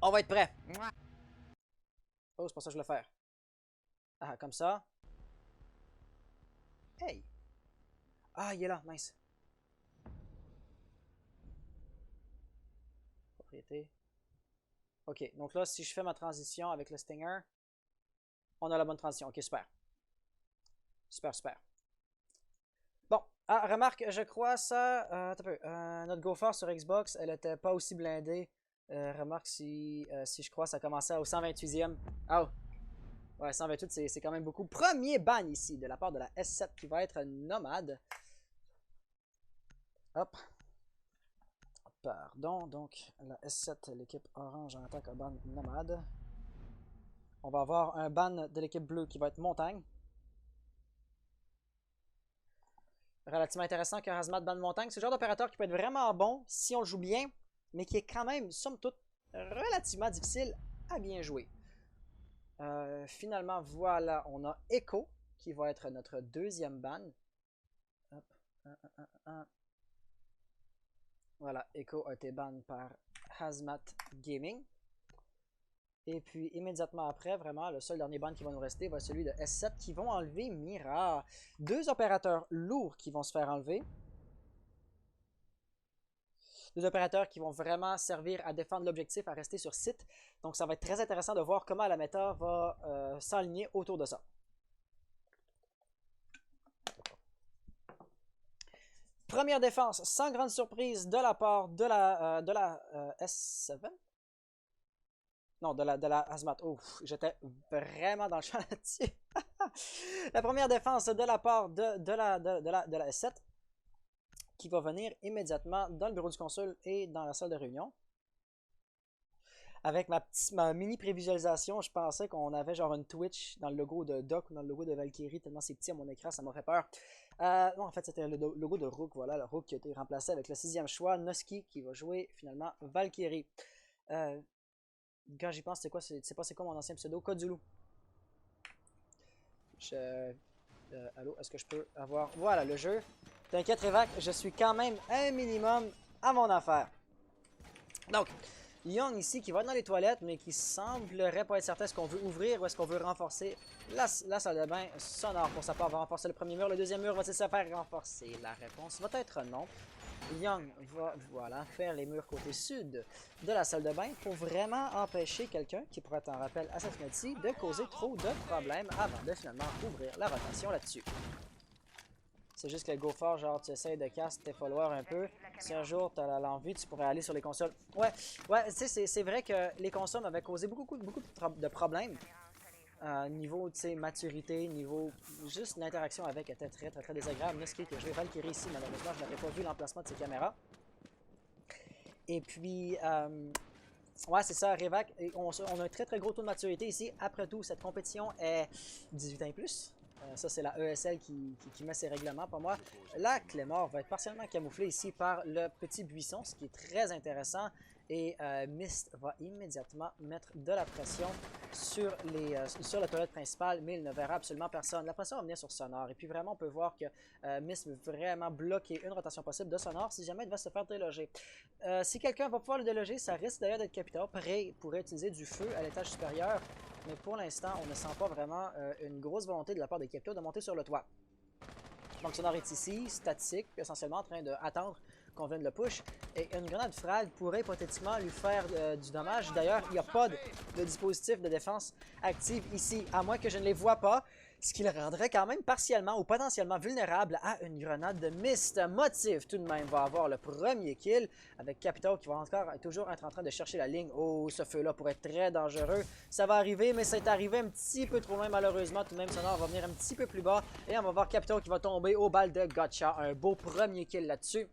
On va être prêt. Oh, c'est pas ça que je voulais faire. Ah, comme ça. Hey! Ah, il est là, nice. Propriété. Ok, donc là, si je fais ma transition avec le Stinger, on a la bonne transition. Ok, super. Super, super. Bon, ah, remarque, je crois ça. Attends un peu. Notre GoForce sur Xbox, elle était pas aussi blindée. Remarque si je crois ça commençait au 128e. Oh! Ouais, 128, c'est quand même beaucoup. Premier ban ici de la part de la S7 qui va être nomade. Hop. Pardon, donc la S7, l'équipe orange en attaque à ban nomade. On va avoir un ban de l'équipe bleue qui va être montagne. Relativement intéressant que Hazmat ban montagne. C'est le genre d'opérateur qui peut être vraiment bon si on le joue bien, mais qui est quand même, somme toute, relativement difficile à bien jouer. Finalement, voilà, on a Echo qui va être notre deuxième ban. Hop, Voilà, Echo a été ban par Hazmat Gaming. Et puis immédiatement après, vraiment, le seul dernier ban qui va nous rester va être celui de S7 qui vont enlever Mira. Deux opérateurs lourds qui vont se faire enlever. Deux opérateurs qui vont vraiment servir à défendre l'objectif, à rester sur site. Donc ça va être très intéressant de voir comment la méta va s'aligner autour de ça. Première défense, sans grande surprise de la part de la S7. Non, de la Hazmat. Ouf, j'étais vraiment dans le champ là-dessus. La première défense de la part de la S7 qui va venir immédiatement dans le bureau du consul et dans la salle de réunion. Avec ma mini prévisualisation, je pensais qu'on avait genre une Twitch dans le logo de Doc ou dans le logo de Valkyrie, tellement c'est petit à mon écran, ça m'a fait peur. Non, en fait, c'était le logo de Rook, voilà, le Rook qui a été remplacé avec le 6e choix, Noski, qui va jouer finalement Valkyrie. Quand j'y pense, c'est quoi, c'est quoi mon ancien pseudo? Codulu. Allô, est-ce que je peux avoir... Voilà, le jeu. T'inquiète, Révac, je suis quand même un minimum à mon affaire. Donc, Young ici qui va dans les toilettes, mais qui semblerait pas être certain est-ce qu'on veut ouvrir ou est-ce qu'on veut renforcer la salle de bain. Sonore pour sa part va renforcer le premier mur. Le deuxième mur va-t-il se faire renforcer? La réponse va être non. Young va voilà, faire les murs côté sud de la salle de bain pour vraiment empêcher quelqu'un qui pourrait être en rappel à cette fenêtre-ci de causer trop de problèmes avant de finalement ouvrir la rotation là-dessus. C'est juste que le GoForce, genre, tu essaies de cast tes followers un peu. Si un jour tu as l'envie, tu pourrais aller sur les consoles. Ouais, tu sais, c'est vrai que les consoles m'avaient causé beaucoup de problèmes. Niveau, tu sais, maturité, niveau juste l'interaction avec était très désagréable. Noski que je vais Valkyrie ici, malheureusement, je n'avais pas vu l'emplacement de ses caméras. Et puis, ouais, c'est ça, Revac. On a un très gros taux de maturité ici. Après tout, cette compétition est 18 ans et plus. Ça, c'est la ESL qui met ses règlements pour moi. La Clémor va être partiellement camouflée ici par le petit buisson, ce qui est très intéressant. Et Mist va immédiatement mettre de la pression sur la toilette principale, mais il ne verra absolument personne. La pression va venir sur Sonore. Et puis vraiment, on peut voir que Mist veut vraiment bloquer une rotation possible de Sonore si jamais il va se faire déloger. Si quelqu'un va pouvoir le déloger, ça risque d'ailleurs d'être Capita. Prêt pourrait utiliser du feu à l'étage supérieur. Mais pour l'instant, on ne sent pas vraiment une grosse volonté de la part des Capitaux de monter sur le toit. Donc Sonore est ici, statique, essentiellement en train d'attendre qu'on vienne le push. Et une grenade frag pourrait hypothétiquement lui faire du dommage. D'ailleurs, il n'y a pas de dispositif de défense active ici, à moins que je ne les vois pas. Ce qui le rendrait quand même partiellement ou potentiellement vulnérable à une grenade de Mist. Motif tout de même va avoir le premier kill avec Capital qui va encore toujours être en train de chercher la ligne. Oh, ce feu-là pourrait être très dangereux. Ça va arriver, mais c'est arrivé un petit peu trop loin malheureusement. Tout de même, Sonore va venir un petit peu plus bas. Et on va voir Capital qui va tomber au bal de Gotcha. Un beau premier kill là-dessus.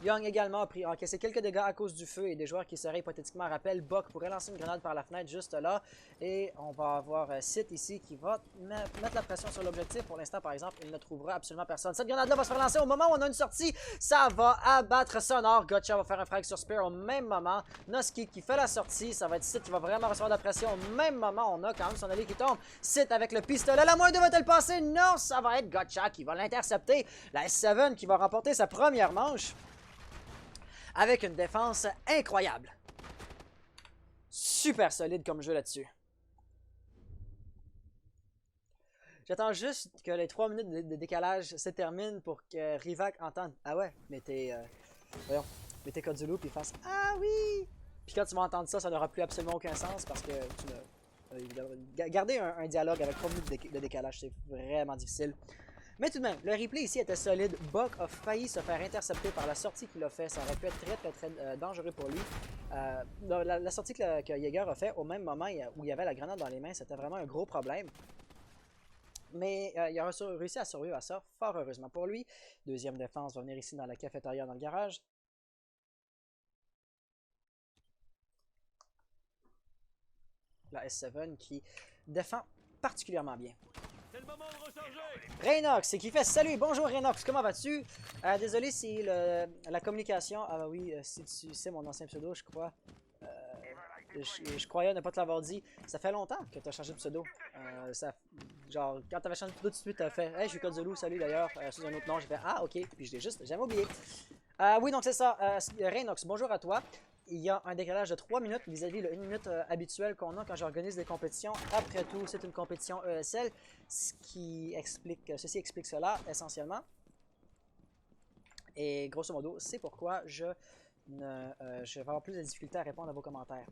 Young également a encaissé quelques dégâts à cause du feu et des joueurs qui seraient hypothétiquement à rappel. Buck pourrait lancer une grenade par la fenêtre juste là. Et on va avoir Sith ici qui va mettre la pression sur l'objectif. Pour l'instant, par exemple, il ne trouvera absolument personne. Cette grenade-là va se faire lancer au moment où on a une sortie. Ça va abattre Sonore. Gotcha va faire un frag sur Spear au même moment. Noski qui fait la sortie. Ça va être Sith qui va vraiment recevoir de la pression au même moment. On a quand même son allié qui tombe. Sith avec le pistolet. La moins 2 va-t-elle passer? Non, ça va être Gotcha qui va l'intercepter. La S7 qui va remporter sa première manche avec une défense incroyable. super solide comme jeu là-dessus. J'attends juste que les 3 minutes de décalage se terminent pour que Rivac entende. Ah ouais, mais t'es. Voyons, mais t'es Cthulhu puis fasse ah oui! Puis quand tu vas entendre ça, ça n'aura plus absolument aucun sens parce que tu n'as. Garder un dialogue avec 3 minutes de décalage, c'est vraiment difficile. Mais tout de même, le replay ici était solide. Buck a failli se faire intercepter par la sortie qu'il a fait. Ça aurait pu être très dangereux pour lui. La sortie que Jaeger a fait au même moment où il y avait la grenade dans les mains, c'était vraiment un gros problème. Mais il a réussi à survivre à ça, fort heureusement pour lui. Deuxième défense va venir ici dans la cafétéria dans le garage. La S7 qui défend particulièrement bien. Reynox, qui fait salut, bonjour Reynox, comment vas-tu? Désolé si la communication. Ah bah oui, si tu sais mon ancien pseudo, je crois. Je croyais ne pas te l'avoir dit. Ça fait longtemps que tu as changé de pseudo. Genre, quand tu avais changé de pseudo tout de suite, tu as fait hey, je suis Cthulhu, salut d'ailleurs, sous un autre nom. J'ai fait ah, ok, puis je l'ai juste, j'avais oublié. Oui, donc c'est ça. Reynox, bonjour à toi. Il y a un décalage de 3 minutes vis-à-vis le 1 minute habituel qu'on a quand j'organise des compétitions. Après tout, c'est une compétition ESL, ceci explique cela essentiellement. Et grosso modo, c'est pourquoi je vais avoir plus de difficultés à répondre à vos commentaires.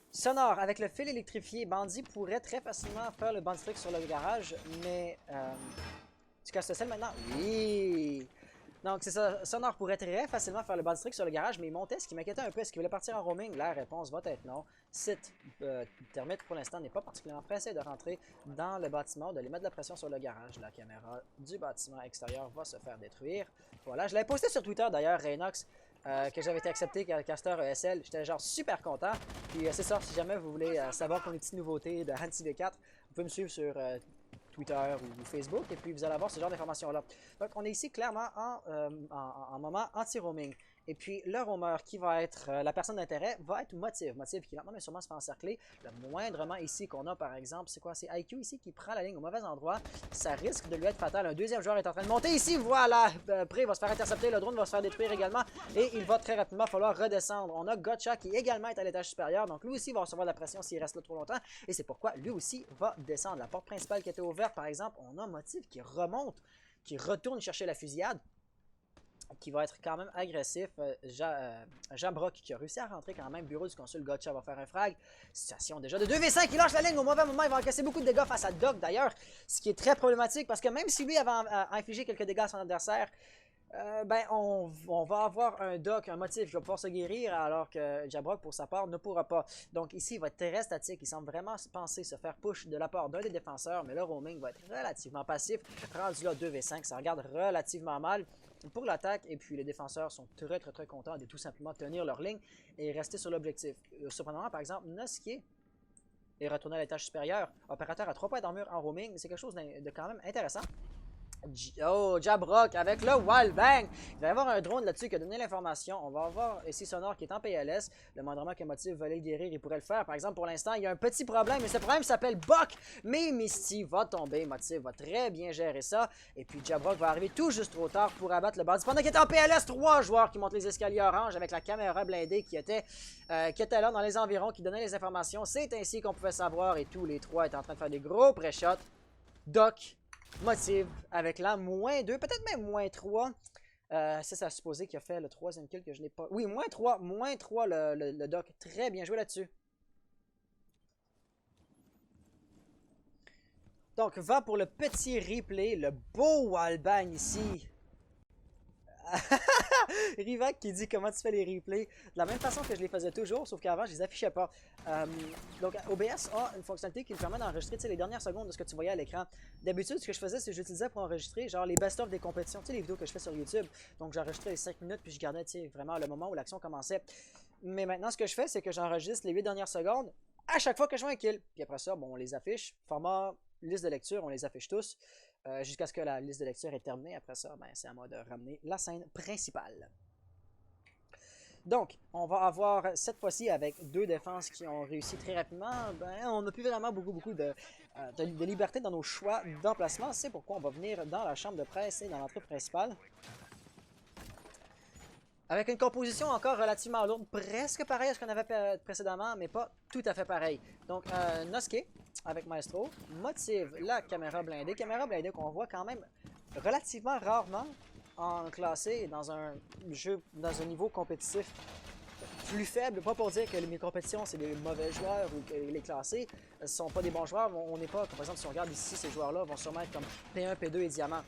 Sonore, avec le fil électrifié, Bandit pourrait très facilement faire le bandit trick sur le garage, mais tu casses le sel maintenant? Oui! Donc c'est ça, Sonore pourrait très facilement faire le bandit trick sur le garage, mais il montait, ce qui m'inquiétait un peu. Est-ce qu'il voulait partir en roaming? La réponse va être non. Site Termite pour l'instant n'est pas particulièrement pressé de rentrer dans le bâtiment, de lui mettre de la pression sur le garage. La caméra du bâtiment extérieur va se faire détruire. Voilà, je l'avais posté sur Twitter d'ailleurs, Reynox. Que j'avais été accepté caster ESL. J'étais genre super content. Puis c'est ça, si jamais vous voulez savoir qu'on est petites nouveautés de HantiV4, vous pouvez me suivre sur Twitter ou Facebook et puis vous allez avoir ce genre d'informations-là. Donc on est ici clairement en moment anti-roaming. Et puis le roamer qui va être la personne d'intérêt va être Motive. Motive qui lentement mais sûrement se fait encercler. Le moindrement ici qu'on a par exemple, c'est quoi? C'est IQ ici qui prend la ligne au mauvais endroit. Ça risque de lui être fatal. Un deuxième joueur est en train de monter ici. Voilà! Pré va se faire intercepter. Le drone va se faire détruire également. Et il va très rapidement falloir redescendre. On a Gotcha qui également est à l'étage supérieur. Donc lui aussi va recevoir de la pression s'il reste là trop longtemps. Et c'est pourquoi lui aussi va descendre. La porte principale qui était ouverte par exemple, on a Motive qui remonte, qui retourne chercher la fusillade, qui va être quand même agressif. Jabrock qui a réussi à rentrer quand même. Bureau du consul, Gotcha va faire un frag. Situation déjà de 2v5, il lâche la ligne au mauvais moment. Il va encaisser beaucoup de dégâts face à Doc d'ailleurs. Ce qui est très problématique parce que même si lui avait infligé quelques dégâts à son adversaire, on va avoir un Doc, un Motif qui va pouvoir se guérir alors que Jabrock pour sa part ne pourra pas. Donc ici il va être très statique. Il semble vraiment penser se faire push de la part d'un des défenseurs, mais le roaming va être relativement passif. Rendu là 2v5, ça regarde relativement mal pour l'attaque, et puis les défenseurs sont très contents de tout simplement tenir leur ligne et rester sur l'objectif. Cependant, par exemple, Noskier est retourné à l'étage supérieur, opérateur à 3 points d'armure en roaming, c'est quelque chose de quand même intéressant. Oh, Jabrock avec le Wallbang. Il va y avoir un drone là-dessus qui a donné l'information. On va avoir ici Sonore qui est en PLS. Le moindrement que Motive veut le guérir, il pourrait le faire. Par exemple, pour l'instant, il y a un petit problème. Et ce problème s'appelle Buck. Mais Misty va tomber. Motive va très bien gérer ça. Et puis Jabrock va arriver tout juste trop tard pour abattre le bandit. Pendant qu'il est en PLS, 3 joueurs qui montent les escaliers orange avec la caméra blindée qui était là dans les environs, qui donnait les informations. C'est ainsi qu'on pouvait savoir. Et tous les 3 étaient en train de faire des gros pré-shots. Doc, Motive avec la -2, peut-être même -3. C'est ça supposé qu'il a fait le 3e kill que je n'ai pas. Oui, -3 le Doc. Très bien joué là-dessus. Donc, va pour le petit replay, le beau wallbang ici. Rivac qui dit comment tu fais les replays. De la même façon que je les faisais toujours, sauf qu'avant je les affichais pas. Donc OBS a une fonctionnalité qui me permet d'enregistrer les dernières secondes de ce que tu voyais à l'écran. D'habitude, ce que je faisais, c'est que j'utilisais pour enregistrer genre les best-of des compétitions, tu sais, les vidéos que je fais sur YouTube. Donc j'enregistrais les 5 minutes puis je gardais vraiment le moment où l'action commençait. Mais maintenant, ce que je fais, c'est que j'enregistre les 8 dernières secondes à chaque fois que je fais un kill. Puis après ça, bon, on les affiche. Format liste de lecture, on les affiche tous. Jusqu'à ce que la liste de lecture est terminée. Après ça, c'est à moi de ramener la scène principale. Donc, on va avoir cette fois-ci avec 2 défenses qui ont réussi très rapidement. On n'a plus vraiment beaucoup de liberté dans nos choix d'emplacement. C'est pourquoi on va venir dans la chambre de presse et dans l'entrée principale. Avec une composition encore relativement lourde, presque pareil à ce qu'on avait précédemment, mais pas tout à fait pareil. Donc, Nosuke avec Maestro motive la caméra blindée qu'on voit quand même relativement rarement en classé dans un jeu, dans un niveau compétitif plus faible. Pas pour dire que mes compétitions, c'est des mauvais joueurs ou que les classés ne sont pas des bons joueurs. On n'est pas, par exemple, si on regarde ici, ces joueurs-là vont sûrement être comme P1, P2 et Diamant.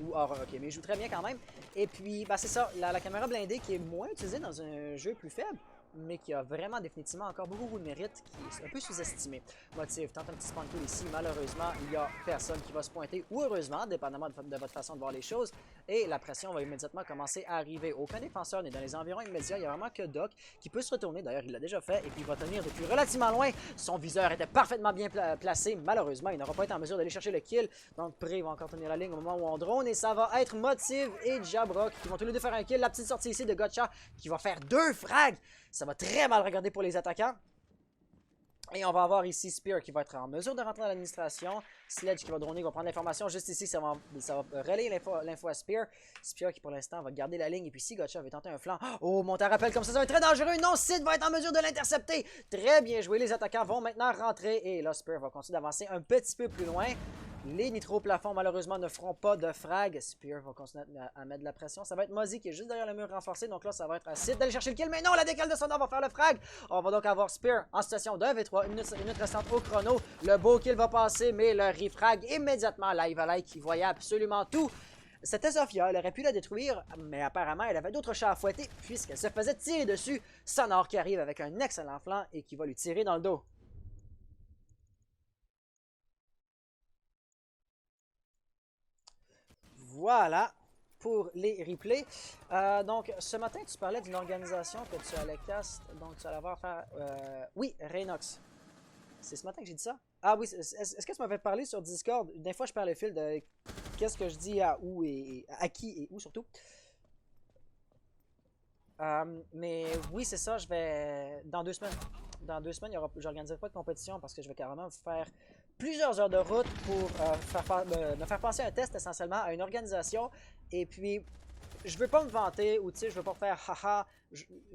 Ou Aura, ok, mais ils jouent très bien quand même. Et puis, bah, c'est ça, la caméra blindée qui est moins utilisée dans un jeu plus faible, mais qui a vraiment définitivement encore beaucoup de mérite, qui est un peu sous-estimé. Motive, tente un petit spawn tool ici, malheureusement, il n'y a personne qui va se pointer, ou heureusement, dépendamment de votre façon de voir les choses, et la pression va immédiatement commencer à arriver. Aucun défenseur n'est dans les environs immédiats, il n'y a vraiment que Doc qui peut se retourner, d'ailleurs il l'a déjà fait, et puis il va tenir depuis relativement loin. Son viseur était parfaitement bien placé, malheureusement, il n'aura pas été en mesure d'aller chercher le kill, donc Pré va encore tenir la ligne au moment où on drone, et ça va être Motive et Jabrock qui vont tous les deux faire un kill. La petite sortie ici de Gotcha qui va faire 2 frags. Ça va très mal regarder pour les attaquants. Et on va avoir ici Spear qui va être en mesure de rentrer dans l'administration. Sledge qui va droner, qui va prendre l'information. Juste ici, ça va relayer l'info à Spear. Spear qui pour l'instant va garder la ligne. Et puis si Gotcha avait tenté un flanc. Oh, monter un rappel comme ça va être très dangereux. Non, Sid va être en mesure de l'intercepter. Très bien joué. Les attaquants vont maintenant rentrer. Et là, Spear va continuer d'avancer un petit peu plus loin. Les nitro-plafonds, malheureusement, ne feront pas de frag. Spear va continuer à mettre de la pression. Ça va être Mozzie qui est juste derrière le mur renforcé. Donc là, ça va être à Sid d'aller chercher le kill. Mais non, la décale de Sonor va faire le frag. On va donc avoir Spear en situation de V3. Une minute restante au chrono. Le beau kill va passer, mais le refrag immédiatement. Live Alive qui voyait absolument tout. C'était Zofia, elle aurait pu la détruire, mais apparemment, elle avait d'autres chats à fouetter puisqu'elle se faisait tirer dessus. Sonor qui arrive avec un excellent flanc et qui va lui tirer dans le dos. Voilà pour les replays. Donc, ce matin, tu parlais d'une organisation que tu allais cast. Donc, tu allais avoir faire. Oui, Raynox. C'est ce matin que j'ai dit ça? Ah oui, est-ce que tu m'avais parlé sur Discord? Des fois, je perds le fil de qu'est-ce que je dis à où et à qui et où surtout. Mais oui, c'est ça, je vais. Dans 2 semaines. Dans 2 semaines, j'organiserai pas de compétition parce que je vais carrément faire plusieurs heures de route pour me faire passer un test essentiellement à une organisation. Et puis, je veux pas me vanter ou tu sais, je veux pas faire haha.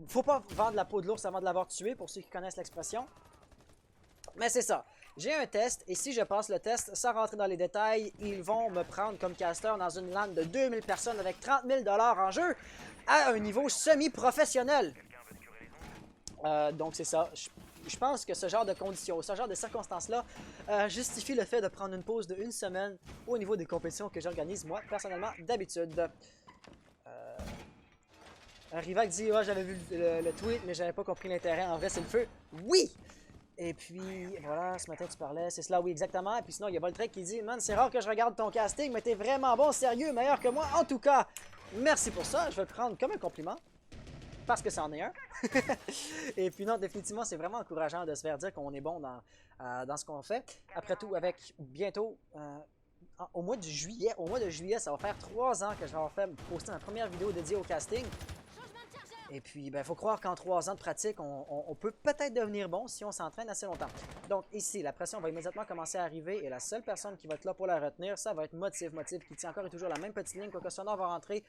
Faut pas vendre la peau de l'ours avant de l'avoir tué pour ceux qui connaissent l'expression. Mais c'est ça. J'ai un test et si je passe le test, sans rentrer dans les détails, ils vont me prendre comme caster dans une LAN de 2000 personnes avec 30 000 $ en jeu à un niveau semi-professionnel. Donc c'est ça. Je pense que ce genre de conditions, ce genre de circonstances-là justifie le fait de prendre une pause de 1 semaine au niveau des compétitions que j'organise moi, personnellement, d'habitude. Rivac dit « Ah, j'avais vu le tweet, mais j'avais pas compris l'intérêt. En vrai, c'est le feu. » Oui! Et puis, voilà, ce matin, tu parlais. C'est cela, oui, exactement. Et puis sinon, il y a Voltrek qui dit « Man, c'est rare que je regarde ton casting, mais t'es vraiment bon, sérieux, meilleur que moi. En tout cas, merci pour ça. Je vais le prendre comme un compliment. » Parce que c'en est un. Et puis non, définitivement, c'est vraiment encourageant de se faire dire qu'on est bon dans ce qu'on fait. Après tout, avec bientôt, au mois de juillet, ça va faire 3 ans que je vais avoir fait poster ma première vidéo dédiée au casting. Et puis, il faut croire qu'en 3 ans de pratique, on peut peut-être devenir bon si on s'entraîne assez longtemps. Donc ici, la pression va immédiatement commencer à arriver et la seule personne qui va être là pour la retenir, ça va être Motive qui tient encore et toujours la même petite ligne. Quoique Sonor va rentrer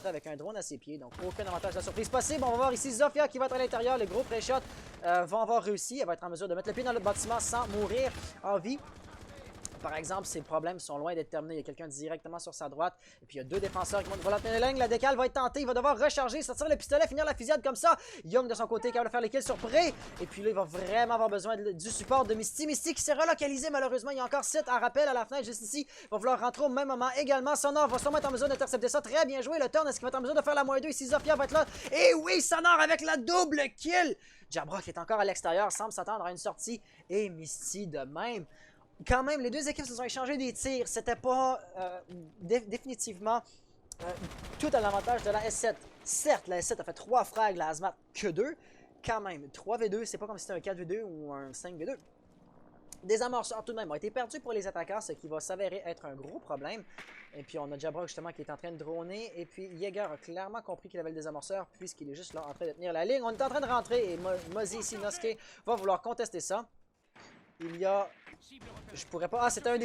avec un drone à ses pieds. Donc aucun avantage de surprise possible. On va voir ici Zofia qui va être à l'intérieur. Les gros pré-shots vont avoir réussi. Elle va être en mesure de mettre le pied dans le bâtiment sans mourir en vie. Par exemple, ses problèmes sont loin d'être terminés. Il y a quelqu'un directement sur sa droite. Et puis il y a 2 défenseurs qui vont devoir la tenir la ligne. La décale va être tentée. Il va devoir recharger, sortir le pistolet, finir la fusillade comme ça. Young de son côté capable de faire les kills sur Pré. Et puis là, il va vraiment avoir besoin du support de Misty. Misty qui s'est relocalisé malheureusement. Il y a encore 7 en rappel à la fenêtre juste ici. Il va vouloir rentrer au même moment également. Sonor va sûrement être en mesure d'intercepter ça. Très bien joué. Le turn, est-ce qu'il va être en mesure de faire la -2 ici? Zofia va être là. Et oui, Sonor avec la double kill. Jabrock est encore à l'extérieur. Semble s'attendre à une sortie. Et Misty de même. Quand même, les 2 équipes se sont échangées des tirs. C'était pas définitivement tout à l'avantage de la S7. Certes, la S7 a fait 3 frags, la Hazmat que 2. Quand même, 3v2, c'est pas comme si c'était un 4v2 ou un 5v2. Des amorceurs tout de même ont été perdus pour les attaquants, ce qui va s'avérer être un gros problème. Et puis on a Jabrock justement qui est en train de droner. Et puis Yeager a clairement compris qu'il avait le désamorceur puisqu'il est juste là en train de tenir la ligne. On est en train de rentrer et Mozzie ici, Nosuke, va vouloir contester ça. il y a... Je pourrais pas... Ah, c'était un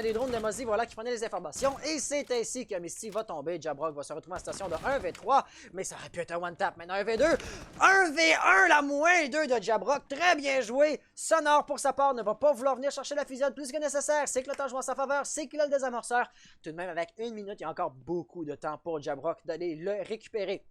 des drones de Mozzie, voilà, qui prenait les informations. Et c'est ainsi que Misty va tomber. Jabrock va se retrouver en station de 1v3. Mais ça aurait pu être un one-tap. Maintenant, 1v2. 1v1, la moins 2 de Jabrock. Très bien joué. Sonore, pour sa part, ne va pas vouloir venir chercher la fusillade plus que nécessaire. C'est que le temps joue en sa faveur. C'est qu'il a le désamorceur. Tout de même, avec 1 minute, il y a encore beaucoup de temps pour Jabrock d'aller le récupérer.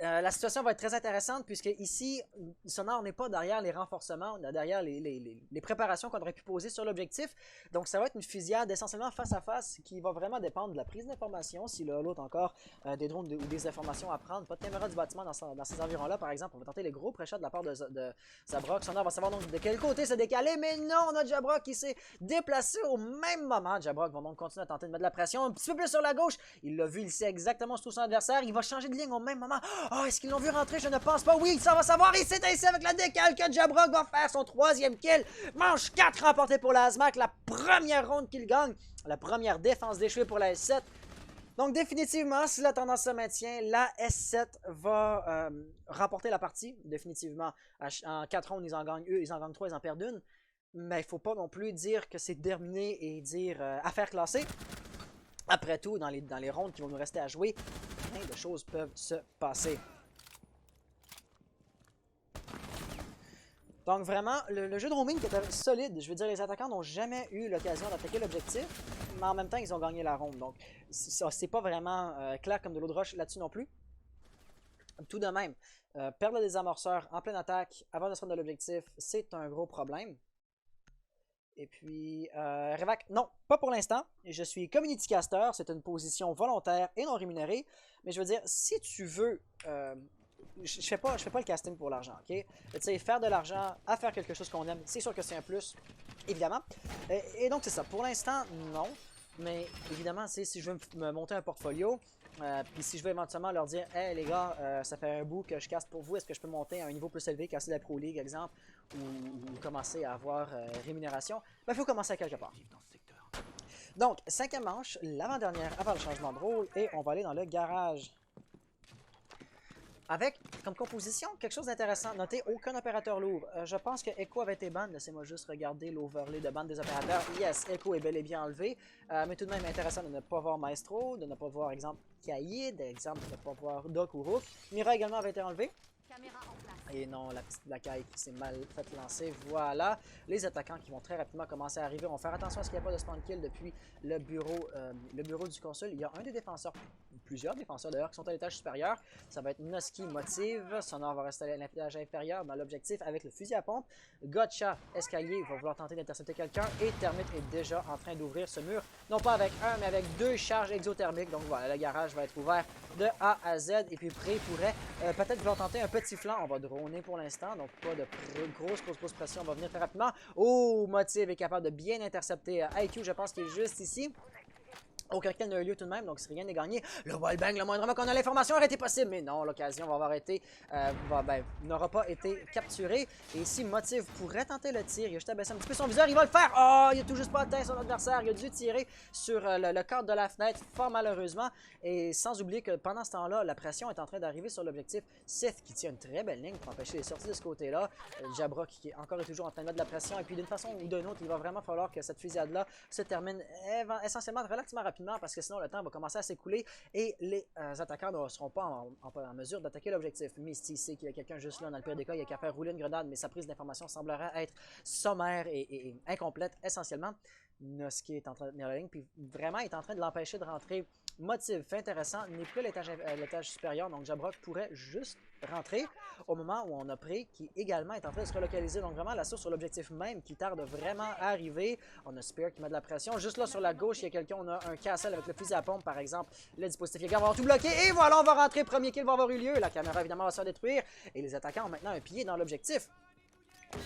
La situation va être très intéressante puisque ici, Sonore n'est pas derrière les renforcements, on est derrière les préparations qu'on aurait pu poser sur l'objectif. Donc ça va être une fusillade essentiellement face à face qui va vraiment dépendre de la prise d'informations. Si l'autre encore des drones ou des informations à prendre, pas de caméra du bâtiment dans ces environs-là par exemple. On va tenter les gros pré-shots de la part de Jabrock. Sonore va savoir donc de quel côté se décaler, mais non, on a Jabrock qui s'est déplacé au même moment. Jabrock va donc continuer à tenter de mettre de la pression un petit peu plus sur la gauche. Il l'a vu, il sait exactement où son adversaire. Il va changer de ligne au même moment. Oh, est-ce qu'ils l'ont vu rentrer? Je ne pense pas. Oui, ça va savoir. Et c'est ainsi avec la décale que Jabrock va faire son 3e kill. Manche 4 remporté pour la Hazmak. La première ronde qu'il gagne. La première défense d'échouée pour la S7. Donc définitivement, si la tendance se maintient, la S7 va remporter la partie. Définitivement. En 4 rondes, ils en gagnent 3, ils en perdent une. Mais il ne faut pas non plus dire que c'est terminé et dire affaire classée. Après tout, dans les rondes qui vont nous rester à jouer, plein de choses peuvent se passer. Donc vraiment, le jeu de roaming était solide. Je veux dire, les attaquants n'ont jamais eu l'occasion d'attaquer l'objectif, mais en même temps, ils ont gagné la ronde. Donc, c'est pas vraiment clair comme de l'eau de roche là-dessus non plus. Tout de même, perdre le désamorceur en pleine attaque avant de se rendre de l'objectif, c'est un gros problème. Et puis, Revac, non, pas pour l'instant. Je suis community caster, c'est une position volontaire et non rémunérée. Mais je veux dire, si tu veux... je fais pas le casting pour l'argent, ok? Tu sais, faire de l'argent à faire quelque chose qu'on aime, c'est sûr que c'est un plus, évidemment. Et donc, c'est ça. Pour l'instant, non. Mais évidemment, si je veux me monter un portfolio, puis si je veux éventuellement leur dire, hey les gars, ça fait un bout que je caste pour vous, est-ce que je peux monter à un niveau plus élevé, casser la Pro League, exemple, ou commencer à avoir rémunération? Ben, il faut commencer à quelque part. Donc, 5e manche, l'avant-dernière avant le changement de rôle, et on va aller dans le garage. Avec, comme composition, quelque chose d'intéressant. Notez, aucun opérateur lourd. Je pense que Echo avait été ban. Laissez-moi juste regarder l'overlay de ban des opérateurs. Yes, Echo est bel et bien enlevé. Mais tout de même intéressant de ne pas voir Maestro, de ne pas voir, exemple, Kaïd, d'exemple, de ne pas voir Doc ou Rook. Mira également avait été enlevé. Et non, la petite Black-Eye qui s'est mal fait lancer. Voilà. Les attaquants qui vont très rapidement commencer à arriver. On va faire attention à ce qu'il n'y a pas de spawn kill depuis le bureau du consul. Il y a un des défenseurs, plusieurs défenseurs d'ailleurs, qui sont à l'étage supérieur. Ça va être Noski Motive. Sonore va rester à l'étage inférieur dans l'objectif avec le fusil à pompe. Gotcha, escalier, va vouloir tenter d'intercepter quelqu'un. Et Termite est déjà en train d'ouvrir ce mur. Non pas avec un, mais avec 2 charges exothermiques. Donc voilà, le garage va être ouvert de A à Z. Et puis Pré pourrait peut-être vouloir tenter un petit flanc. On va droner pour l'instant. Donc pas de grosse pression. On va venir très rapidement. Oh, Motive est capable de bien intercepter IQ. Je pense qu'il est juste ici. Aucun kill n'a eu lieu tout de même, donc si rien n'est gagné, le wallbang, le moindrement qu'on a l'information aurait été possible, mais non, l'occasion va avoir été, n'aura pas été capturée. Et ici, Motive pourrait tenter le tir, il a juste abaissé un petit peu son viseur, il va le faire! Oh, il a tout juste pas atteint son adversaire, il a dû tirer sur le cadre de la fenêtre, fort malheureusement. Et sans oublier que pendant ce temps-là, la pression est en train d'arriver sur l'objectif. Sith qui tient une très belle ligne pour empêcher les sorties de ce côté-là. Jabrock qui est encore et toujours en train de mettre de la pression, et puis d'une façon ou d'une autre, il va vraiment falloir que cette fusillade-là se termine essentiellement relativement rapidement, parce que sinon le temps va commencer à s'écouler et les attaquants ne seront pas en mesure d'attaquer l'objectif. Misty sait qu'il y a quelqu'un juste là, dans le pire des cas, il y a qu'à faire rouler une grenade, mais sa prise d'information semblerait être sommaire et incomplète essentiellement. Noski est en train de tenir la ligne, puis vraiment est en train de l'empêcher de rentrer. Motive, fait intéressant, n'est plus à l'étage supérieur, donc Jabrock pourrait juste rentrer au moment où on a Pré qui également est en train de se relocaliser. Donc vraiment l'assaut sur l'objectif même qui tarde vraiment à arriver. On a Spear qui met de la pression. Juste là sur la gauche, il y a quelqu'un, on a un Castle avec le fusil à pompe par exemple. Le dispositif Yagar va avoir tout bloqué et voilà, on va rentrer. Premier kill va avoir eu lieu. La caméra évidemment va se faire détruire et les attaquants ont maintenant un pied dans l'objectif.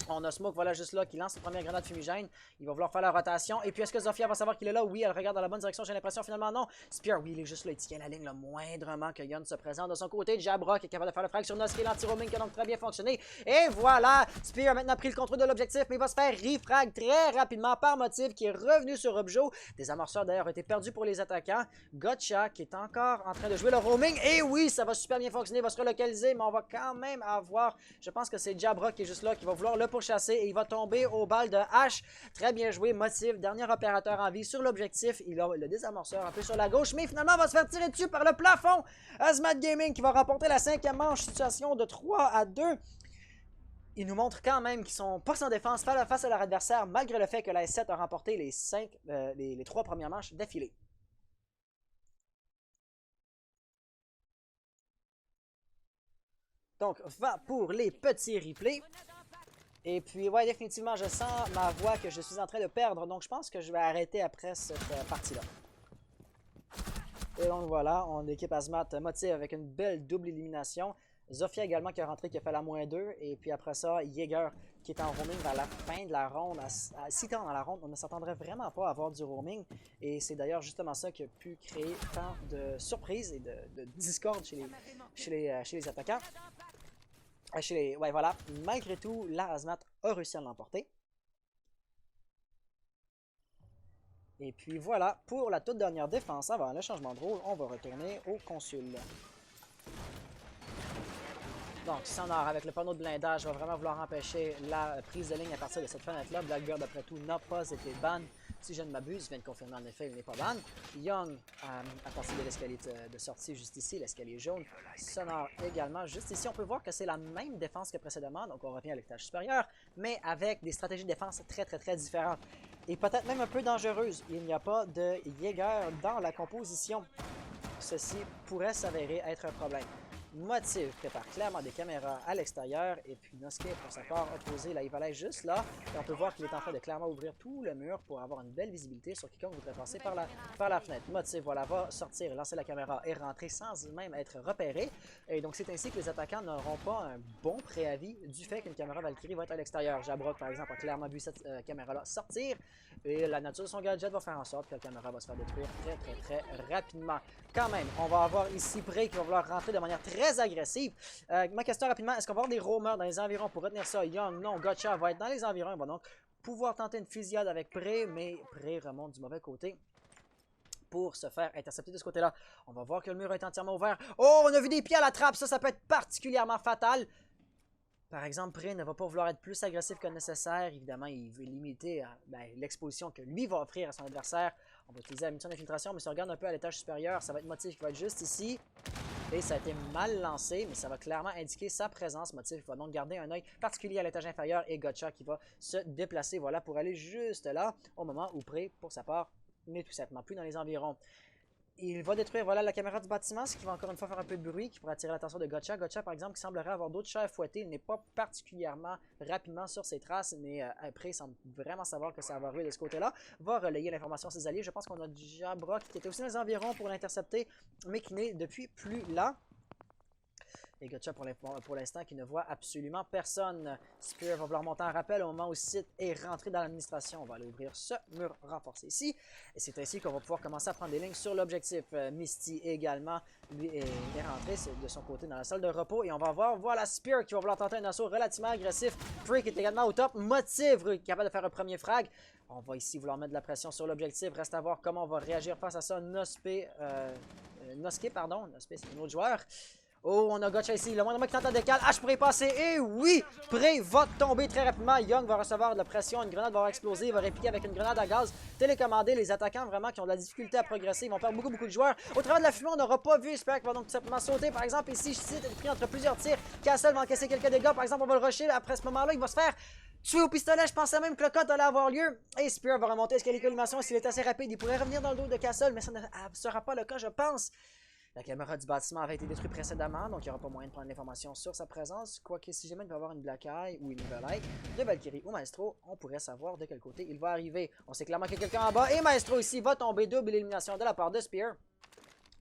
On a Smoke, voilà, juste là, qui lance sa première grenade fumigène. Il va vouloir faire la rotation. Et puis, est-ce que Zofia va savoir qu'il est là? Oui, elle regarde dans la bonne direction, j'ai l'impression. Finalement, non. Spear, oui, il est juste là. Il tient la ligne le moindrement que Yon se présente de son côté. Jabrock est capable de faire le frag sur Noski, l'anti-roaming qui a donc très bien fonctionné. Et voilà! Spear a maintenant pris le contrôle de l'objectif, mais il va se faire refrag très rapidement par Motive qui est revenu sur Objo. Des amorceurs d'ailleurs ont été perdus pour les attaquants. Gotcha qui est encore en train de jouer le roaming. Et oui, ça va super bien fonctionner, il va se relocaliser, mais on va quand même avoir, je pense que c'est Jabrock qui est juste là, qui va vouloir pouvoir le pourchasser et il va tomber aux balles de hache. Très bien joué, Motive, dernier opérateur en vie sur l'objectif. Il a le désamorceur un peu sur la gauche, mais finalement, va se faire tirer dessus par le plafond. Azmat Gaming qui va remporter la 5e manche, situation de 3-2. Il nous montre quand même qu'ils sont pas sans défense face à leur adversaire, malgré le fait que la S7 a remporté les 3 premières manches d'affilée. Donc, va pour les petits replays. Et puis, ouais, définitivement, je sens ma voix que je suis en train de perdre. Donc, je pense que je vais arrêter après cette partie-là. Et donc, voilà, on équipe Azmat Motive avec une belle double élimination. Zofia également qui est rentré, qui a fait la -2. Et puis après ça, Jaeger qui est en roaming vers la fin de la ronde. À 6 temps dans la ronde, on ne s'attendrait vraiment pas à avoir du roaming. Et c'est d'ailleurs justement ça qui a pu créer tant de surprises et de discorde chez les attaquants. Ouais, voilà. Malgré tout, la Azmat a réussi à l'emporter. Et puis voilà, pour la toute dernière défense avant le changement de rôle, on va retourner au consul. Donc, Sonor avec le panneau de blindage va vraiment vouloir empêcher la prise de ligne à partir de cette fenêtre-là. Blackbeard, après tout, n'a pas été ban. Si je ne m'abuse, je viens de confirmer en effet, il n'est pas ban. Young, à partir de l'escalier de sortie juste ici, l'escalier jaune. Sonor également, juste ici, on peut voir que c'est la même défense que précédemment. Donc, on revient à l'étage supérieur, mais avec des stratégies de défense très différentes. Et peut-être même un peu dangereuses. Il n'y a pas de Jaeger dans la composition. Ceci pourrait s'avérer être un problème. Motive prépare clairement des caméras à l'extérieur et puis Nosuke pour sa part a posé la Ivalai juste là et on peut voir qu'il est en train de clairement ouvrir tout le mur pour avoir une belle visibilité sur quiconque voudrait passer par la fenêtre. Motive voilà, va sortir, lancer la caméra et rentrer sans même être repéré et donc c'est ainsi que les attaquants n'auront pas un bon préavis du fait qu'une caméra Valkyrie va être à l'extérieur. Jabrock par exemple a clairement vu cette caméra-là sortir et la nature de son gadget va faire en sorte que la caméra va se faire détruire très rapidement. Quand même, on va avoir ici Prey qui va vouloir rentrer de manière très agressive. Ma question rapidement, est-ce qu'on va avoir des roamers dans les environs pour retenir ça? Young, non, Gotcha va être dans les environs. Il va donc pouvoir tenter une fusillade avec Prey, mais Prey remonte du mauvais côté pour se faire intercepter de ce côté-là. On va voir que le mur est entièrement ouvert. Oh, on a vu des pieds à la trappe, ça peut être particulièrement fatal. Par exemple, Prey ne va pas vouloir être plus agressif que nécessaire. Évidemment, il veut limiter l'exposition que lui va offrir à son adversaire. On va utiliser la munition d'infiltration, mais si on regarde un peu à l'étage supérieur, ça va être Motive qui va être juste ici. Et ça a été mal lancé, mais ça va clairement indiquer sa présence. Motive va donc garder un œil particulier à l'étage inférieur et Gotcha qui va se déplacer voilà, pour aller juste là, au moment où Prey, pour sa part, n'est tout simplement plus dans les environs. Il va détruire voilà, la caméra du bâtiment, ce qui va encore une fois faire un peu de bruit, qui pourrait attirer l'attention de Gotcha. Gotcha, par exemple, qui semblerait avoir d'autres chats à fouetter. Il n'est pas particulièrement rapidement sur ses traces, mais après, il semble vraiment savoir que ça va arriver de ce côté-là. Va relayer l'information à ses alliés. Je pense qu'on a Jabrock qui était aussi dans les environs pour l'intercepter, mais qui n'est depuis plus là. Et Gotcha pour l'instant qui ne voit absolument personne. Spear va vouloir monter en rappel au moment où Sith est rentré dans l'administration. On va aller ouvrir ce mur renforcé ici. Et c'est ainsi qu'on va pouvoir commencer à prendre des lignes sur l'objectif. Misty également, lui, est rentré de son côté dans la salle de repos. Et on va voir, voilà Spear qui va vouloir tenter un assaut relativement agressif. Freak est également au top. Motive capable de faire un premier frag. On va ici vouloir mettre de la pression sur l'objectif. Reste à voir comment on va réagir face à ça. Nosuke, pardon. Nosuke, c'est un autre joueur. Oh, on a Gotcha ici. Le moindre qui tente à décal. H pourrait y passer. Et oui, Prey va tomber très rapidement. Young va recevoir de la pression. Une grenade va exploser. Il va répliquer avec une grenade à gaz télécommandée. Les attaquants vraiment qui ont de la difficulté à progresser. Ils vont perdre beaucoup de joueurs. Au travers de la fumée, on n'aura pas vu. J'espère qu'il va donc tout simplement sauter. Par exemple, ici, Sith est pris entre plusieurs tirs. Castle va encaisser quelques dégâts. Par exemple, on va le rusher. Après ce moment-là, il va se faire tuer au pistolet. Je pensais même que le cut allait avoir lieu. Et Spear va remonter escalier collimation. S'il est assez rapide, il pourrait revenir dans le dos de Castle. Mais ça ne sera pas le cas, je pense. La caméra du bâtiment avait été détruite précédemment, donc il n'y aura pas moyen de prendre l'information sur sa présence. Quoique si jamais il va y avoir une Black Eye ou une Evil Eye de Valkyrie ou Maestro, on pourrait savoir de quel côté il va arriver. On sait clairement qu'il y a quelqu'un en bas et Maestro ici va tomber, double élimination de la part de Spear.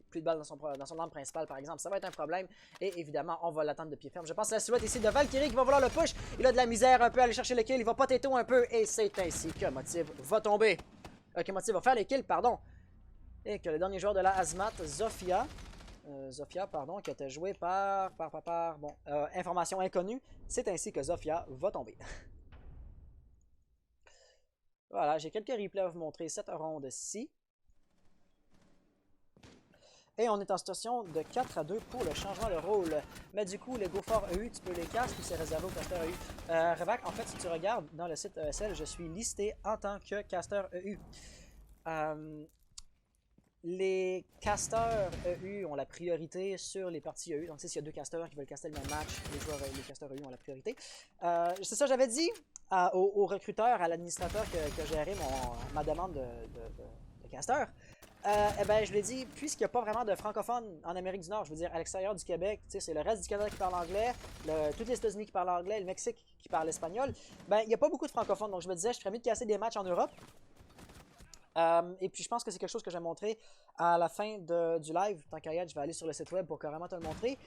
Plus de balles dans son arme principale par exemple, ça va être un problème. Et évidemment, on va l'attendre de pied ferme. Je pense à la silhouette ici de Valkyrie qui va vouloir le push. Il a de la misère un peu à aller chercher le kill, il va potato un peu et c'est ainsi que Motive va tomber. Que Motive va faire les kills, pardon. Et que le dernier joueur de la Azmat, Zofia, qui a été joué par bon, information inconnue. C'est ainsi que Zofia va tomber. Voilà, j'ai quelques replays à vous montrer cette ronde-ci. Et on est en situation de 4-2 pour le changement de rôle. Mais du coup, les GoFor EU, tu peux les casser ou c'est réservé aux casteurs EU. Revac, en fait, si tu regardes dans le site ESL, je suis listé en tant que casteur EU. Les casteurs EU ont la priorité sur les parties EU. Donc, s'il y a deux casteurs qui veulent caster le même match, les casteurs EU ont la priorité. C'est ça, j'avais dit au recruteur, à l'administrateur que gérait ma demande de casteur. Eh ben, je lui ai dit, puisqu'il n'y a pas vraiment de francophones en Amérique du Nord, je veux dire, à l'extérieur du Québec, c'est le reste du Canada qui parle anglais, tous les États-Unis qui parlent anglais, le Mexique qui parle espagnol, ben, il n'y a pas beaucoup de francophones. Donc, je me disais, je ferais mieux de casser des matchs en Europe. Et puis je pense que c'est quelque chose que je vais montrer à la fin du live. Tant qu'à y être, je vais aller sur le site web pour carrément te le montrer.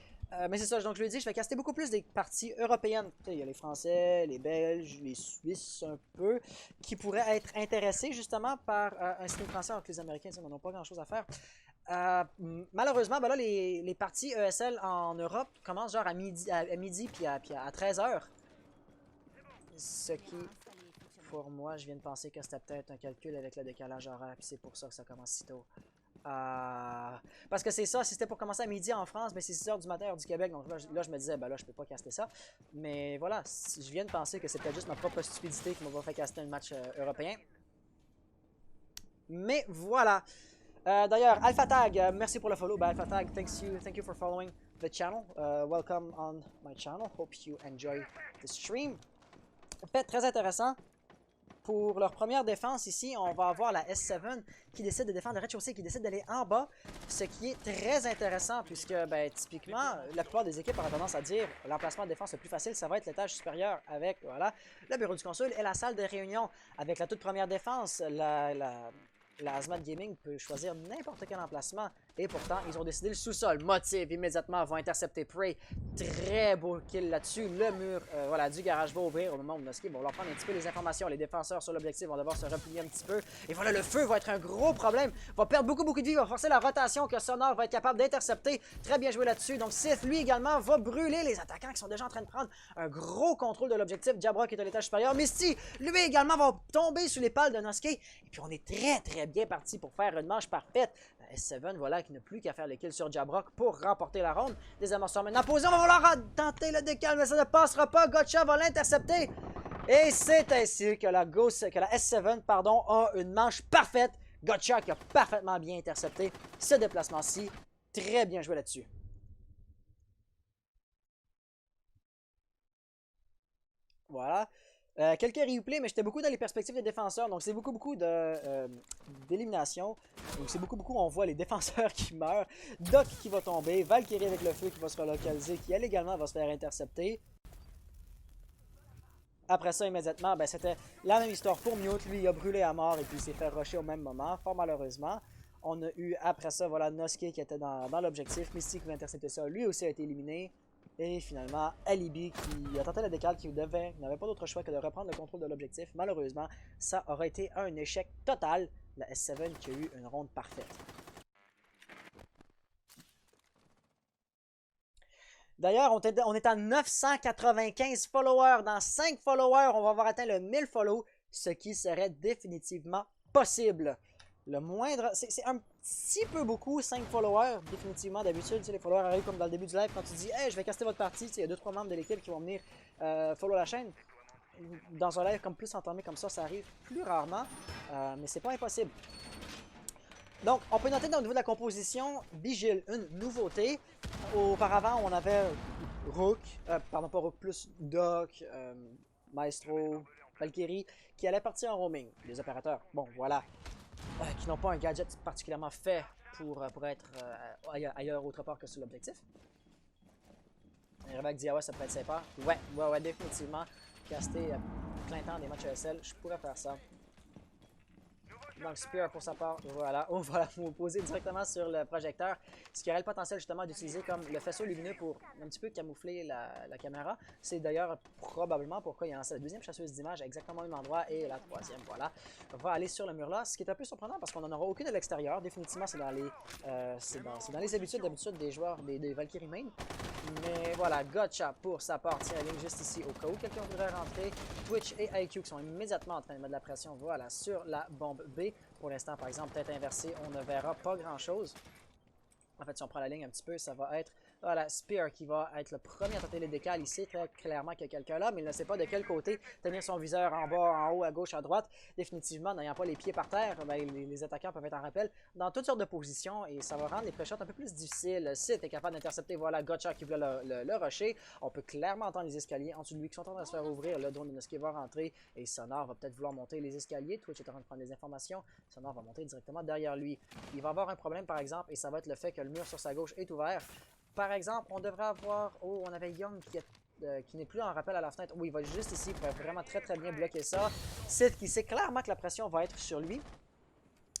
Mais c'est ça, donc je lui ai dit, je vais caster beaucoup plus des parties européennes. Il y a les Français, les Belges, les Suisses un peu, qui pourraient être intéressés justement par un stream français, alors que les Américains n'ont pas grand chose à faire. Malheureusement, ben là, les parties ESL en Europe commencent genre à midi puis à 13h. Ce qui... Pour moi, je viens de penser que c'était peut-être un calcul avec le décalage horaire, puis c'est pour ça que ça commence si tôt. Parce que c'est ça, si c'était pour commencer à midi en France, mais c'est 6h du matin, heure du Québec, donc là, je me disais, ben là, je peux pas caster ça. Mais voilà, je viens de penser que c'est peut-être juste ma propre stupidité qui m'a fait caster un match européen. Mais voilà. D'ailleurs, AlphaTag, merci pour le follow. Ben, AlphaTag, thank you for following the channel. Welcome on my channel. Hope you enjoy the stream. Fait très intéressant. Pour leur première défense ici, on va avoir la S7 qui décide de défendre le rez-de-chaussée, qui décide d'aller en bas, ce qui est très intéressant puisque, ben, typiquement, la plupart des équipes ont tendance à dire l'emplacement de défense le plus facile, ça va être l'étage supérieur avec, voilà, le bureau du consul et la salle de réunion. Avec la toute première défense, la Hazmat Gaming peut choisir n'importe quel emplacement et pourtant, ils ont décidé le sous-sol. Motive immédiatement, vont intercepter Prey. Très beau kill là-dessus. Le mur voilà, du garage va ouvrir au moment où Noski va leur prendre un petit peu les informations. Les défenseurs sur l'objectif vont devoir se replier un petit peu. Et voilà, le feu va être un gros problème. Va perdre beaucoup de vie, va forcer la rotation que Sonor va être capable d'intercepter. Très bien joué là-dessus. Donc Sith, lui également, va brûler les attaquants qui sont déjà en train de prendre un gros contrôle de l'objectif. Jabrock est à l'étage supérieur. Misty, lui également, va tomber sous les pales de Noski. Et puis on est très bien parti pour faire une manche parfaite. S7, voilà, qui n'a plus qu'à faire les kills sur Jabrock pour remporter la ronde. Les amorceurs maintenant posés, on va vouloir tenter le décal, mais ça ne passera pas. Gotcha va l'intercepter. Et c'est ainsi que la S7 pardon, a une manche parfaite. Gotcha qui a parfaitement bien intercepté ce déplacement-ci. Très bien joué là-dessus. Voilà. Quelques replays, mais j'étais beaucoup dans les perspectives des défenseurs. Donc, c'est beaucoup d'élimination. Donc, c'est beaucoup on voit les défenseurs qui meurent. Doc qui va tomber. Valkyrie avec le feu qui va se relocaliser. Qui, elle également, va se faire intercepter. Après ça, immédiatement, ben, c'était la même histoire pour Mute. Lui, il a brûlé à mort et puis il s'est fait rusher au même moment. Fort malheureusement. On a eu, après ça, voilà, Noski qui était dans l'objectif. Mystique qui va intercepter ça. Lui aussi a été éliminé. Et finalement, Alibi qui a tenté la décale, qui n'avait pas d'autre choix que de reprendre le contrôle de l'objectif. Malheureusement, ça aurait été un échec total. La S7 qui a eu une ronde parfaite. D'ailleurs, on est à 995 followers. Dans 5 followers, on va avoir atteint le 1000 follow, ce qui serait définitivement possible. Le moindre, c'est un petit peu beaucoup, 5 followers, définitivement. D'habitude, les followers arrivent comme dans le début du live quand tu dis « Hey, je vais caster votre partie », il y a 2-3 membres de l'équipe qui vont venir follow la chaîne. Dans un live comme plus entamé comme ça arrive plus rarement, mais c'est pas impossible. Donc, on peut noter au niveau de la composition, Vigil, une nouveauté. Auparavant, on avait Rook, pardon, pas Rook, plus Doc, Maestro, Valkyrie, qui allaient partir en roaming. Les opérateurs, bon, voilà, qui n'ont pas un gadget particulièrement fait pour être ailleurs autre part que sur l'objectif. Revac dit, ah ouais, ça pourrait être sympa. Ouais, définitivement. Caster plein temps des matchs ESL, je pourrais faire ça. Donc Spear pour sa part, voilà, on va vous poser directement sur le projecteur, ce qui aurait le potentiel justement d'utiliser comme le faisceau lumineux pour un petit peu camoufler la caméra. C'est d'ailleurs probablement pourquoi il y a lancé la deuxième chasseuse d'images à exactement le même endroit et la troisième, voilà, va aller sur le mur là, ce qui est un peu surprenant parce qu'on n'en aura aucune de l'extérieur. Définitivement c'est dans les habitudes d'habitude des joueurs des Valkyrie main. Mais voilà, Gotcha pour sa part tient la ligne juste ici au cas où quelqu'un voudrait rentrer. Twitch et IQ qui sont immédiatement en train de mettre de la pression, voilà, sur la bombe B. Pour l'instant, par exemple, tête inversée, on ne verra pas grand-chose. En fait, si on prend la ligne un petit peu, ça va être voilà, Spear qui va être le premier à tenter les décales. Il sait très clairement qu'il y a quelqu'un là, mais il ne sait pas de quel côté tenir son viseur en bas, en haut, à gauche, à droite. Définitivement, n'ayant pas les pieds par terre, ben, les attaquants peuvent être en rappel dans toutes sortes de positions et ça va rendre les pré-shots un peu plus difficiles. Sid est capable d'intercepter, voilà, Gotcha qui voulait le rusher. On peut clairement entendre les escaliers en dessous de lui qui sont en train de se faire ouvrir. Le drone de Noski va rentrer et Sonar va peut-être vouloir monter les escaliers. Twitch est en train de prendre des informations. Sonar va monter directement derrière lui. Il va avoir un problème, par exemple, et ça va être le fait que le mur sur sa gauche est ouvert. Par exemple, on devrait avoir... Oh, on avait Young qui n'est plus en rappel à la fenêtre. Oui, il va juste ici pour vraiment très très bien bloquer ça. Sid qui sait clairement que la pression va être sur lui.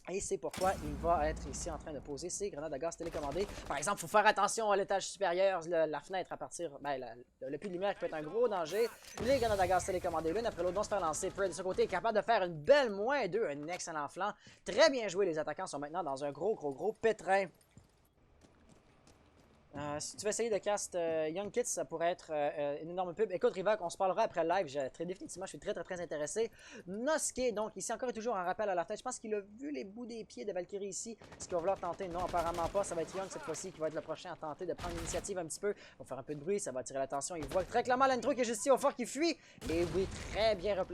Et c'est pourquoi il va être ici en train de poser ses grenades à gaz télécommandées. Par exemple, il faut faire attention à l'étage supérieur, la fenêtre à partir... Ben, le puits de lumière qui peut être un gros danger. Les grenades à gaz télécommandées, l'une après l'autre, vont se faire lancer. Prey de ce côté est capable de faire une belle -2, un excellent flanc. Très bien joué, les attaquants sont maintenant dans un gros pétrin. Si tu veux essayer de cast Young Kids, ça pourrait être une énorme pub. Écoute, Rivac, on se parlera après le live. Définitivement, je suis très intéressé. Noske, donc, ici encore et toujours en rappel à la tête. Je pense qu'il a vu les bouts des pieds de Valkyrie ici. Est-ce qu'il va vouloir tenter? Non, apparemment pas. Ça va être Young cette fois-ci qui va être le prochain à tenter de prendre l'initiative un petit peu. Il va faire un peu de bruit, ça va attirer l'attention. Il voit très clairement l'intro qui est juste ici au fort qui fuit. Et oui, très bien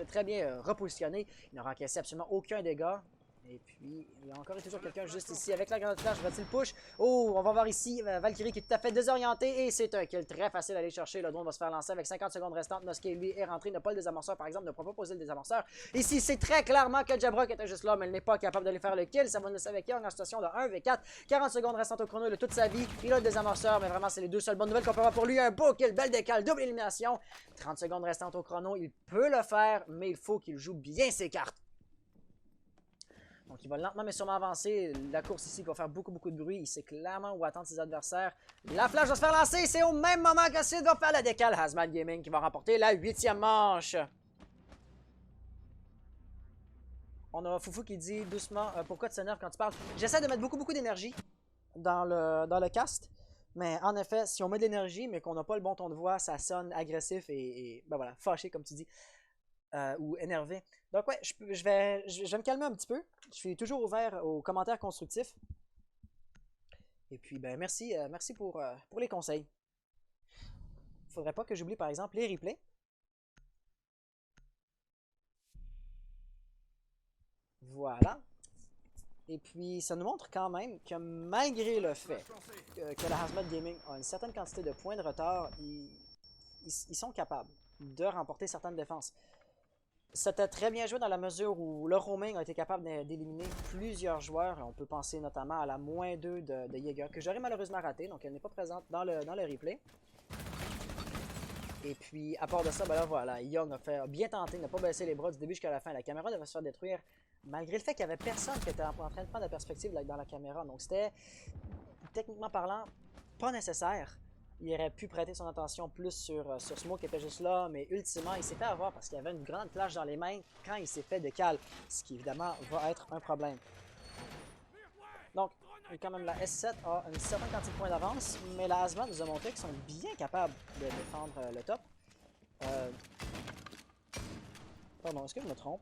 repositionné. Il n'aura encaissé absolument aucun dégât. Et puis, il y a encore et toujours quelqu'un juste ici avec la grenade flash. Va-t-il push? Oh, on va voir ici Valkyrie qui est tout à fait désorientée. Et c'est un kill très facile à aller chercher. Le drone va se faire lancer avec 50 secondes restantes. Noske, lui, est rentré. Il n'a pas le désamorceur, par exemple. Ne pourra pas poser le désamorceur. Ici, c'est très clairement que Jabrock était juste là, mais il n'est pas capable d'aller faire le kill. Ça va nous laisser avec Young en situation de 1v4. 40 secondes restantes au chrono. Il a toute sa vie. Il a le désamorceur, mais vraiment, c'est les deux seules bonnes nouvelles qu'on peut avoir pour lui. Un beau kill, belle décale, double élimination. 30 secondes restantes au chrono. Il peut le faire, mais il faut qu'il joue bien ses cartes. Donc, il va lentement mais sûrement avancer. La course ici va faire beaucoup de bruit. Il sait clairement où attendre ses adversaires. La flash va se faire lancer. C'est au même moment que Sid va faire la décale. Hazmat Gaming qui va remporter la 8e manche. On a Foufou qui dit doucement pourquoi tu s'énerves quand tu parles. J'essaie de mettre beaucoup d'énergie dans le cast. Mais en effet, si on met de l'énergie mais qu'on n'a pas le bon ton de voix, ça sonne agressif et ben voilà, fâché comme tu dis. Ou énervé. Donc ouais, je vais me calmer un petit peu. Je suis toujours ouvert aux commentaires constructifs. Et puis ben merci pour les conseils. Faudrait pas que j'oublie par exemple les replays. Voilà. Et puis ça nous montre quand même que malgré le fait que la Hazmat Gaming a une certaine quantité de points de retard, ils sont capables de remporter certaines défenses. C'était très bien joué dans la mesure où le roaming a été capable d'éliminer plusieurs joueurs. On peut penser notamment à la -2 de Jaeger, que j'aurais malheureusement raté, donc elle n'est pas présente dans le replay. Et puis, à part de ça, ben là voilà, Young a bien tenté, n'a pas baissé les bras du début jusqu'à la fin. La caméra devait se faire détruire, malgré le fait qu'il n'y avait personne qui était en train de prendre la perspective dans la caméra. Donc c'était, techniquement parlant, pas nécessaire. Il aurait pu prêter son attention plus sur Smoke qui était juste là, mais ultimement, il s'est fait avoir parce qu'il avait une grande flash dans les mains quand il s'est fait décaler, ce qui évidemment va être un problème. Donc, quand même, la S7 a une certaine quantité de points d'avance, mais la Hazmat nous a montré qu'ils sont bien capables de défendre le top. Pardon, est-ce que je me trompe?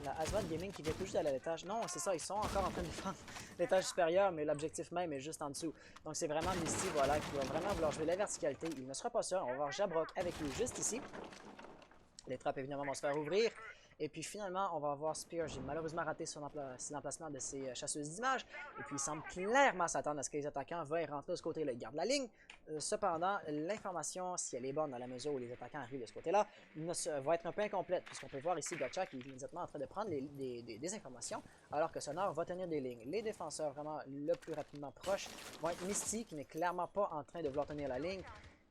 La Hazmat Gaming qui vient tout juste d'aller à l'étage. Non, c'est ça, ils sont encore en train de défendre l'étage supérieur, mais l'objectif même est juste en dessous. Donc c'est vraiment Misty, voilà, qui va vraiment vouloir jouer la verticalité. Il ne sera pas sûr. On va voir Jabrock avec lui juste ici. Les trappes, évidemment, vont se faire ouvrir. Et puis finalement, on va voir Spear. J'ai malheureusement raté l'emplacement de ses chasseuses d'images. Et puis il semble clairement s'attendre à ce que les attaquants veuillent rentrer de ce côté-là. Ils gardent la ligne. Cependant, l'information, si elle est bonne dans la mesure où les attaquants arrivent de ce côté-là, va être un peu incomplète. Puisqu'on peut voir ici Gotcha qui est immédiatement en train de prendre des informations, alors que Sonar va tenir des lignes. Les défenseurs vraiment le plus rapidement proches vont être Misty, qui n'est clairement pas en train de vouloir tenir la ligne.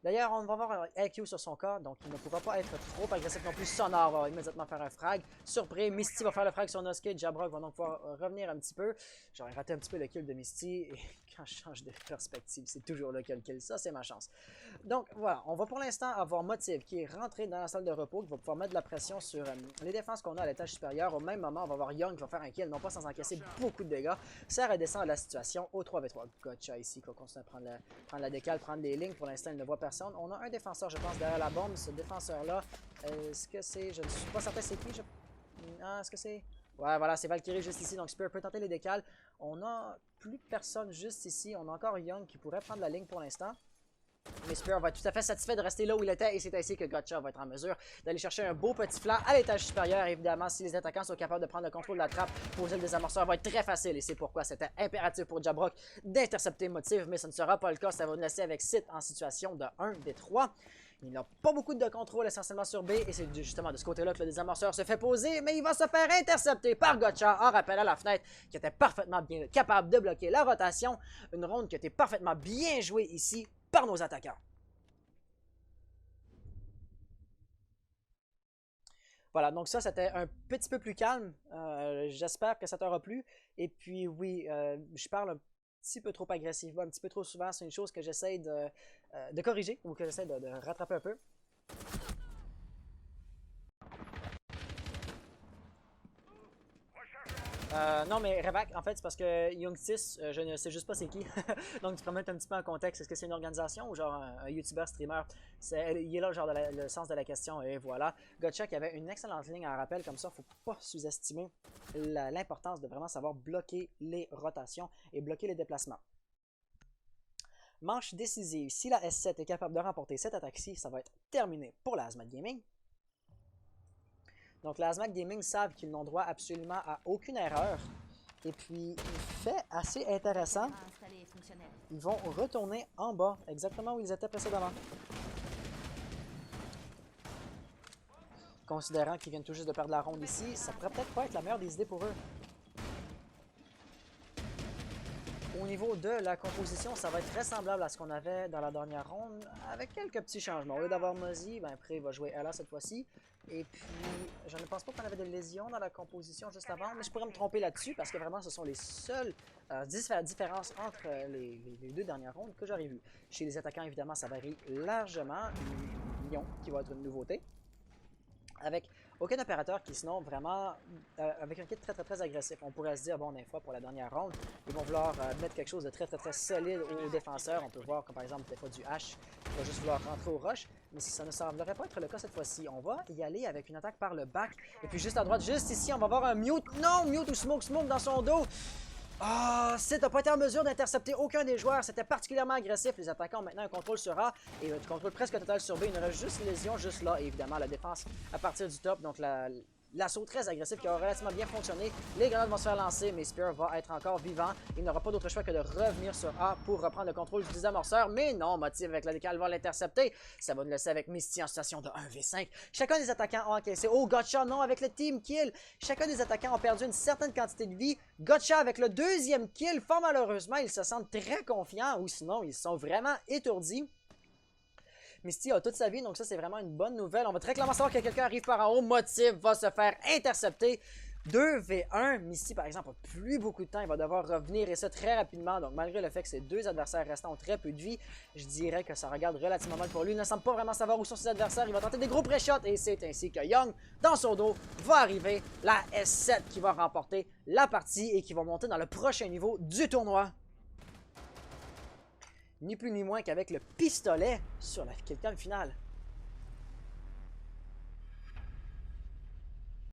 D'ailleurs, on va voir un IQ sur son cas, donc il ne pourra pas être trop agressif non plus. Sonar va immédiatement faire un frag. Surpris, Misty va faire le frag sur Noske. Jabrock va donc pouvoir revenir un petit peu. J'aurais raté un petit peu le kill de Misty. Et quand je change de perspective, c'est toujours là qu'il kill. Ça, c'est ma chance. Donc voilà, on va pour l'instant avoir Motive qui est rentré dans la salle de repos, qui va pouvoir mettre de la pression sur les défenses qu'on a à l'étage supérieur. Au même moment, on va voir Young qui va faire un kill, non pas sans encaisser beaucoup de dégâts. Ça redescend la situation au 3v3. Gotcha ici qui va continuer à prendre la décale, prendre les lignes. Pour l'instant, il ne voit personne. On a un défenseur, je pense, derrière la bombe. Ce défenseur-là, est-ce que c'est... Je ne suis pas certain c'est qui. Est-ce que c'est... Ouais, voilà, c'est Valkyrie juste ici, donc Spear peut tenter les décales. On a plus personne juste ici. On a encore Young qui pourrait prendre la ligne pour l'instant. Mais Spear va être tout à fait satisfait de rester là où il était et c'est ainsi que Gotcha va être en mesure d'aller chercher un beau petit flanc à l'étage supérieur. Évidemment, si les attaquants sont capables de prendre le contrôle de la trappe, poser le désamorceur va être très facile et c'est pourquoi c'était impératif pour Jabrock d'intercepter Motive, mais ce ne sera pas le cas. Ça va nous laisser avec Sith en situation de 1 des 3. Il n'a pas beaucoup de contrôle essentiellement sur B et c'est justement de ce côté-là que le désamorceur se fait poser, mais il va se faire intercepter par Gotcha en rappel à la fenêtre qui était parfaitement bien capable de bloquer la rotation. Une ronde qui a été parfaitement bien jouée ici par nos attaquants. Voilà, donc ça, c'était un petit peu plus calme. J'espère que ça t'aura plu. Et puis, oui, je parle un petit peu trop agressivement, un petit peu trop souvent. C'est une chose que j'essaie de corriger ou que j'essaie de rattraper un peu. Non, mais Revac, en fait, c'est parce que Young 6, je ne sais juste pas c'est qui. Donc, tu peux mettre un petit peu en contexte. Est-ce que c'est une organisation ou genre un YouTuber, streamer? Il est là, genre, le sens de la question. Et voilà. Gotcha qui avait une excellente ligne en rappel. Comme ça, il ne faut pas sous-estimer l'importance de vraiment savoir bloquer les rotations et bloquer les déplacements. Manche décisive. Si la S7 est capable de remporter cette attaque-ci, ça va être terminé pour la Hazmat Gaming. Donc, la Hazmat Gaming savent qu'ils n'ont droit absolument à aucune erreur. Et puis, fait assez intéressant, ils vont retourner en bas, exactement où ils étaient précédemment. Considérant qu'ils viennent tout juste de perdre la ronde ici, ça pourrait peut-être pas être la meilleure des idées pour eux. Au niveau de la composition, ça va être très semblable à ce qu'on avait dans la dernière ronde, avec quelques petits changements. Au lieu d'avoir Mozzie, ben après, il va jouer Ella cette fois-ci. Et puis, je ne pense pas qu'on avait de lésions dans la composition juste avant, mais je pourrais me tromper là-dessus parce que vraiment, ce sont les seules différences entre les deux dernières rondes que j'aurais vues. Chez les attaquants, évidemment, ça varie largement. Lyon, qui va être une nouveauté. Avec aucun opérateur qui, sinon, vraiment, avec un kit très agressif. On pourrait se dire, bon, des fois, pour la dernière ronde, ils vont vouloir mettre quelque chose de très solide aux défenseurs. On peut voir, comme par exemple, des fois du H, qui va juste vouloir rentrer au rush. Mais si ça ne semblerait pas être le cas cette fois-ci, on va y aller avec une attaque par le back. Et puis, juste à droite, juste ici, on va voir un Mute. Non, Mute ou Smoke dans son dos. Ah, Sith n'a pas été en mesure d'intercepter aucun des joueurs. C'était particulièrement agressif. Les attaquants ont maintenant un contrôle sur A et un contrôle presque total sur B. Il y en aura juste lésion, juste là. Et évidemment, la défense à partir du top. Donc, l'assaut très agressif qui aura relativement bien fonctionné. Les grenades vont se faire lancer, mais Spear va être encore vivant. Il n'aura pas d'autre choix que de revenir sur A pour reprendre le contrôle du désamorceur. Mais non, Motive avec la décale va l'intercepter. Ça va nous laisser avec Misty en situation de 1v5. Chacun des attaquants a encaissé. Oh, Gotcha, non, avec le team kill. Chacun des attaquants a perdu une certaine quantité de vie. Gotcha avec le deuxième kill. Fort malheureusement, ils se sentent très confiants ou sinon, ils sont vraiment étourdis. Misty a toute sa vie, donc ça, c'est vraiment une bonne nouvelle. On va très clairement savoir que quelqu'un arrive par en haut. Motive va se faire intercepter. 2v1. Misty, par exemple, n'a plus beaucoup de temps. Il va devoir revenir et ça très rapidement. Donc, malgré le fait que ses deux adversaires restants ont très peu de vie, je dirais que ça regarde relativement mal pour lui. Il ne semble pas vraiment savoir où sont ses adversaires. Il va tenter des gros pré-shots et c'est ainsi que Young, dans son dos, va arriver. La S7 qui va remporter la partie et qui va monter dans le prochain niveau du tournoi. Ni plus ni moins qu'avec le pistolet sur la quatrième finale.